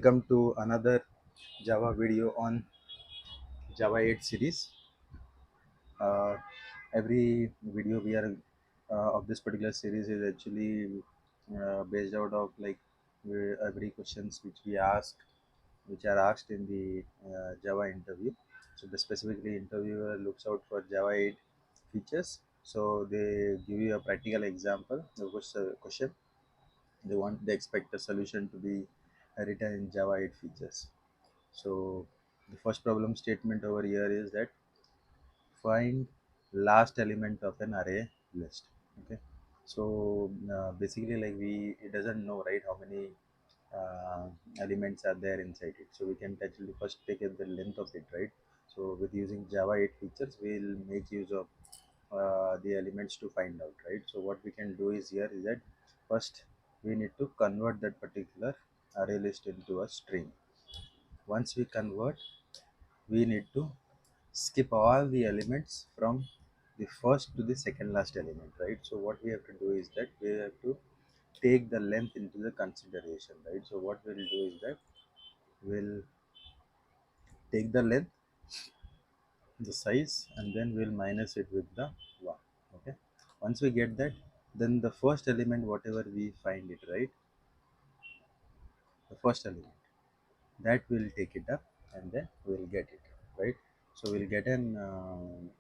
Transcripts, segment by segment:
Welcome to another Java video on Java 8 series. Uh, every video we are of this particular series is actually based out of like every questions which we ask, which are asked in the Java interview. So the specifically interviewer looks out for Java 8 features. So they give you a practical example, the question. They expect the solution to be written in Java 8 features. So the first problem statement over here is that find last element of an array list. Okay, so basically like it doesn't know, right, how many uh, elements are there inside it. So we can actually first take the length of it, right? So with using Java 8 features, we'll make use of the elements to find out, right? So what we can do is here is that first we need to convert that particular array list into a string. Once we convert, we need to skip all the elements from the first to the second last element, right? So what we have to do is that we have to take the length into the consideration, right? So what we'll do is that we'll take the length, the size, and then we'll minus it with the 1. Okay, once we get that, then the first element whatever we find it, right, the first element that will take it up, and then we'll get it, right? So we'll get an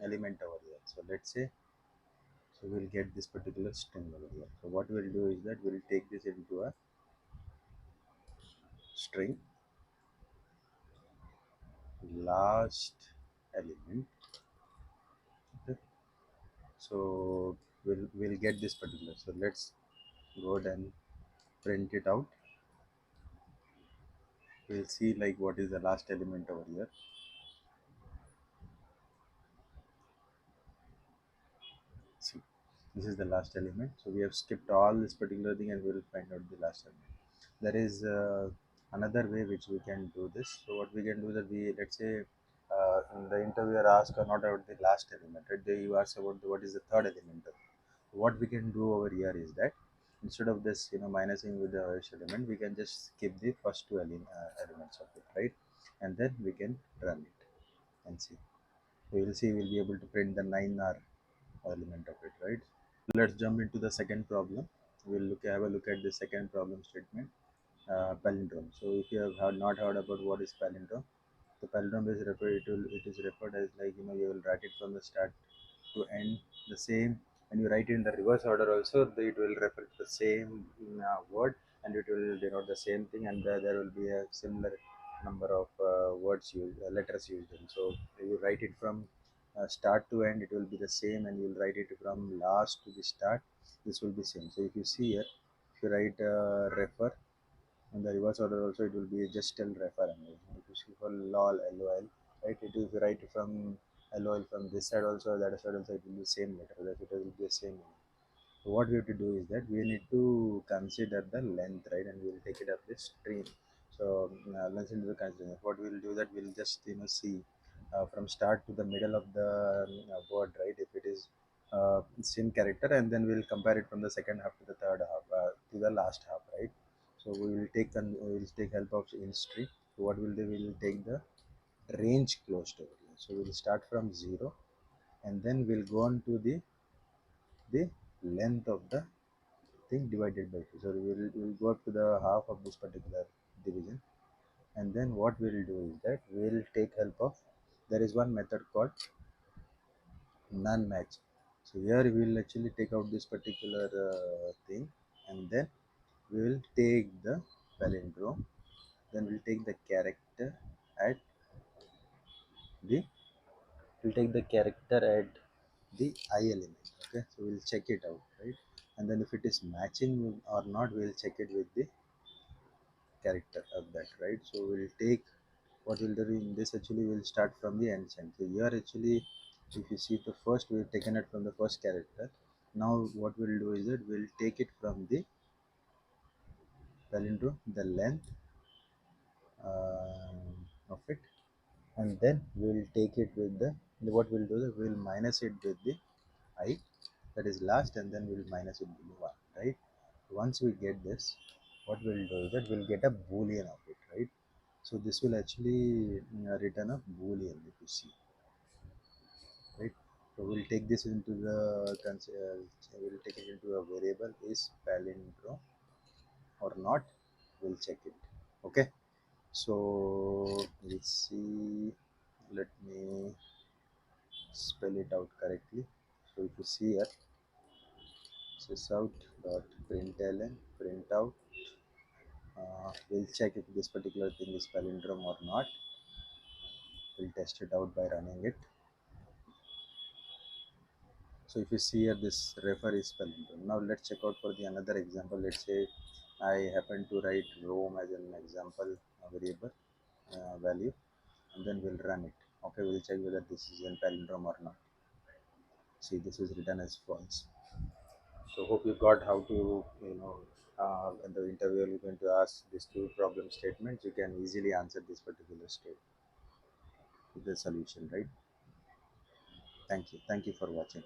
element over here. So let's say, so we'll get this particular string over here. So what we'll do is that we'll take this into a string last element. Okay, so we'll get this particular. So let's go ahead and print it out. We'll see like what is the last element over here. See, this is the last element. So we have skipped all this particular thing and we'll find out the last element. There is another way which we can do this. So what we can do that we, let's say, in the interviewer asks not about the last element, right? You ask about what is the third element. What we can do over here is that instead of this, minusing with the first element, we can just skip the first two elements of it, right? And then we can run it and see. So you'll see we'll be able to print the 9R element of it, right? Let's jump into the second problem. We'll have a look at the second problem statement, palindrome. So if you have not heard about what is palindrome, the palindrome is it is referred as like, you will write it from the start to end the same. When you write it in the reverse order also, it will refer to the same word, and it will denote the same thing, and there will be a similar number of words used, letters used in. So you write it from start to end, it will be the same, and you'll write it from last to the start, this will be same. So if you see here, if you write refer in the reverse order also, it will be just till refer only. If you see for lol, lol, right, it if you write from lol from this side also, that side also, it will be same letter, that it will be the same meaning. So what we have to do is that we need to consider the length, right, and we will take it up this string. So let's into the consideration. What we will do that we'll just see from start to the middle of the word, right? If it is same character, and then we'll compare it from the second half to the third half to the last half, right? So we will take help of history. So what we'll do, we'll take the range closed over here. So we'll start from 0, and then we'll go on to the length of the thing divided by 2. So we'll go up to the half of this particular division, and then what we'll do is that we'll take help of, there is one method called none match. So here we'll actually take out this particular thing, and then we will take the palindrome, then we'll take the character at the we'll take the character at the I element. Okay, so we'll check it out, right? And then if it is matching or not, we'll check it with the character of that, right? So we'll take, what we'll do in this, actually we'll start from the end sign. So here actually, if you see the first, we've taken it from the first character. Now what we'll do is that we'll take it from the palindrome, the length of it, and then we'll take it with the, what we'll do is we'll minus it with the I, that is last, and then we'll minus it with the 1, right? Once we get this, what we'll do is that we'll get a boolean of it, right? So this will actually return a boolean if you see, right? So we'll take this into the we'll take it into a variable is palindrome or not. We'll check it. Okay. So let's see. Let me spell it out correctly. So if you see here, sysout dot println print out. We'll check if this particular thing is palindrome or not. We'll test it out by running it. So if you see here, this refer is palindrome. Now let's check out for the another example. Let's say I happen to write Rome as an example variable value, and then we'll run it. Okay, we'll check whether this is in palindrome or not. See, this is written as false. So hope you got how to, in the interview you're going to ask these two problem statements, you can easily answer this particular state with the solution, right? Thank you for watching.